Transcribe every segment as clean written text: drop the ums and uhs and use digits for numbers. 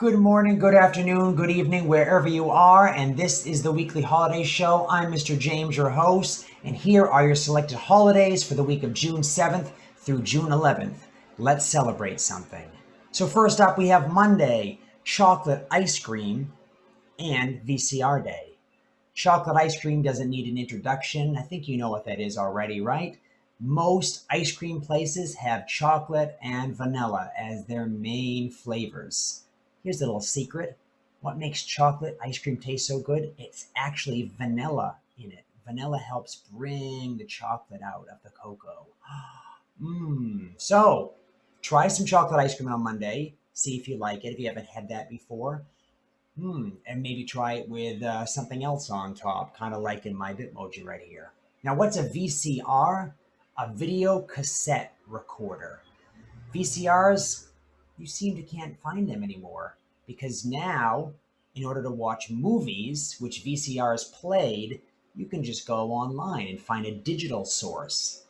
Good morning, good afternoon, good evening, wherever you are, and this is the weekly holiday show. I'm Mr. James, your host, and here are your selected holidays for the week of June 7th through June 11th. Let's celebrate something. So first up, we have Monday, chocolate ice cream and VCR Day. Chocolate ice cream doesn't need an introduction. I think you know what that is already, right? Most ice cream places have chocolate and vanilla as their main flavors. Here's a little secret. What makes chocolate ice cream taste so good? It's actually vanilla in it. Vanilla helps bring the chocolate out of the cocoa. So try some chocolate ice cream on Monday. See if you like it, if you haven't had that before. And maybe try it with something else on top, kind of like in my Bitmoji right here. Now, what's a VCR? A video cassette recorder. VCRs, you seem to can't find them anymore because now, in order to watch movies, which VCRs played, you can just go online and find a digital source.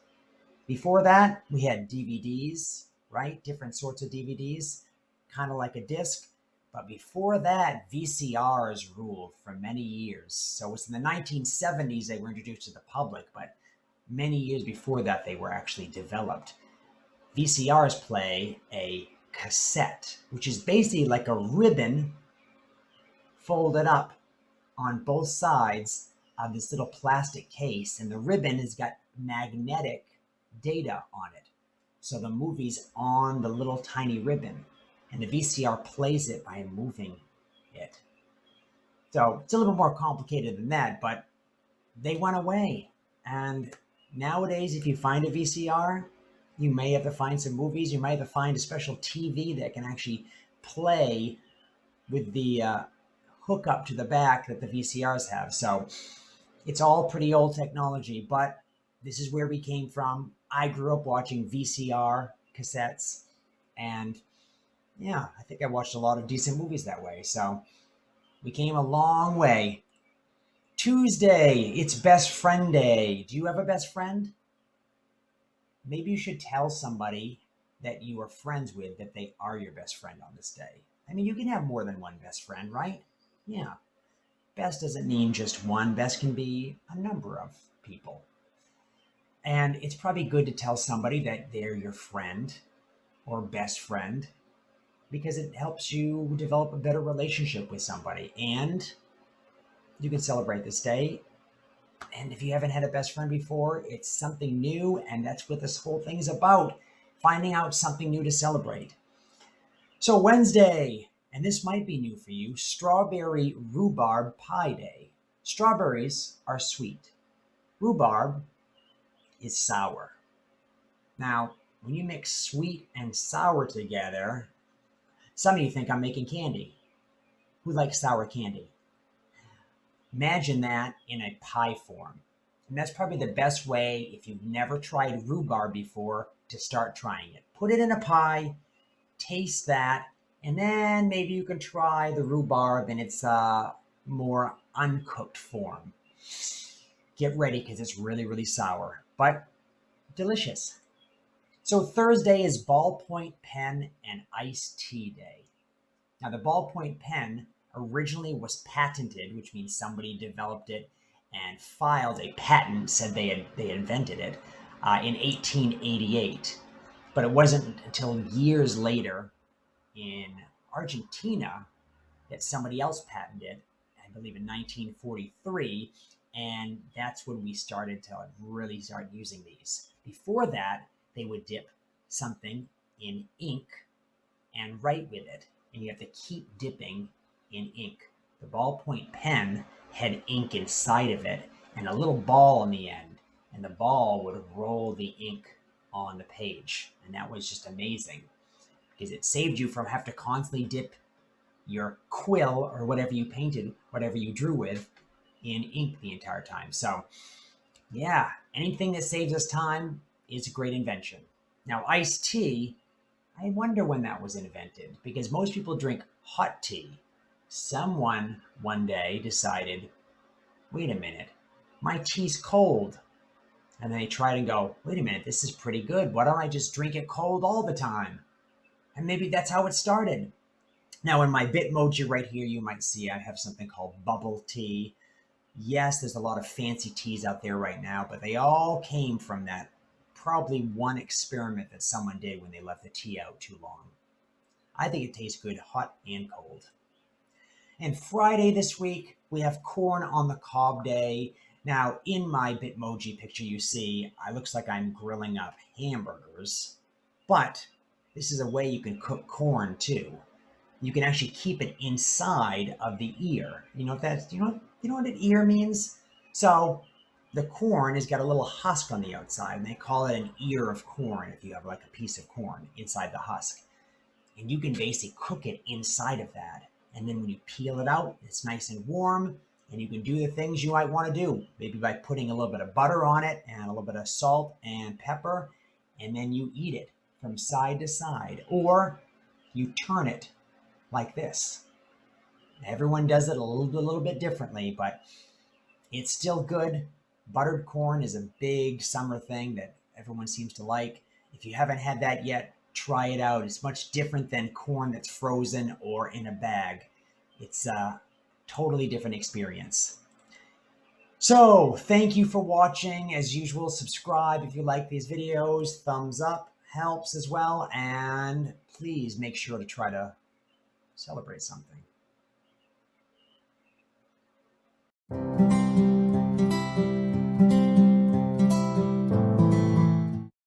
Before that, we had DVDs, right? Different sorts of DVDs, kind of like a disc. But before that, VCRs ruled for many years. So it was in the 1970s they were introduced to the public, but many years before that they were actually developed. VCRs play a cassette, which is basically like a ribbon folded up on both sides of this little plastic case, and the ribbon has got magnetic data on it. So the movie's on the little tiny ribbon, and the VCR plays it by moving it. So it's a little more complicated than that, but they went away. And nowadays, if you find a VCR, you may have to find some movies. You might have to find a special TV that can actually play with the hook up to the back that the VCRs have. So it's all pretty old technology, but this is where we came from. I grew up watching VCR cassettes, and yeah, I think I watched a lot of decent movies that way. So we came a long way. Tuesday, it's best friend day. Do you have a best friend? Maybe you should tell somebody that you are friends with that they are your best friend on this day. I mean, you can have more than one best friend, right? Yeah. Best doesn't mean just one. Best can be a number of people. And it's probably good to tell somebody that they're your friend or best friend because it helps you develop a better relationship with somebody. And you can celebrate this day. And if you haven't had a best friend before, it's something new. And that's what this whole thing is about, finding out something new to celebrate. So Wednesday, and this might be new for you, strawberry rhubarb pie day. Strawberries are sweet. Rhubarb is sour. Now, when you mix sweet and sour together, some of you think I'm making candy. Who likes sour candy? Imagine that in a pie form. And that's probably the best way, if you've never tried rhubarb before, to start trying it. Put it in a pie, taste that, and then maybe you can try the rhubarb in its more uncooked form. Get ready because it's really, really sour, but delicious. So Thursday is ballpoint pen and iced tea day. Now the ballpoint pen originally was patented, which means somebody developed it and filed a patent, said they invented it in 1888. But it wasn't until years later in Argentina that somebody else patented it, I believe in 1943, and that's when we started to really start using these. Before that, they would dip something in ink and write with it, and you have to keep dipping in ink. The ballpoint pen had ink inside of it and a little ball on the end, and the ball would roll the ink on the page, and that was just amazing because it saved you from having to constantly dip your quill or whatever you painted, whatever you drew with, in ink the entire time. So yeah, anything that saves us time is a great invention. Now iced tea, I wonder when that was invented because most people drink hot tea. Someone one day decided, wait a minute, my tea's cold. And then they tried and go, wait a minute, this is pretty good. Why don't I just drink it cold all the time? And maybe that's how it started. Now in my Bitmoji right here, you might see I have something called bubble tea. Yes, there's a lot of fancy teas out there right now, but they all came from that probably one experiment that someone did when they left the tea out too long. I think it tastes good hot and cold. And Friday this week, we have corn on the cob day. Now, in my Bitmoji picture, you see, it looks like I'm grilling up hamburgers, but this is a way you can cook corn too. You can actually keep it inside of the ear. You know what that's, you know what an ear means? So the corn has got a little husk on the outside, and they call it an ear of corn if you have like a piece of corn inside the husk. And you can basically cook it inside of that. And then when you peel it out, it's nice and warm, and you can do the things you might want to do. Maybe by putting a little bit of butter on it and a little bit of salt and pepper, and then you eat it from side to side. Or you turn it like this. Everyone does it a little bit differently, but it's still good. Buttered corn is a big summer thing that everyone seems to like. If you haven't had that yet, try it out. It's much different than corn that's frozen or in a bag. It's a totally different experience. So thank you for watching. As usual, subscribe if you like these videos. Thumbs up helps as well. And please make sure to try to celebrate something.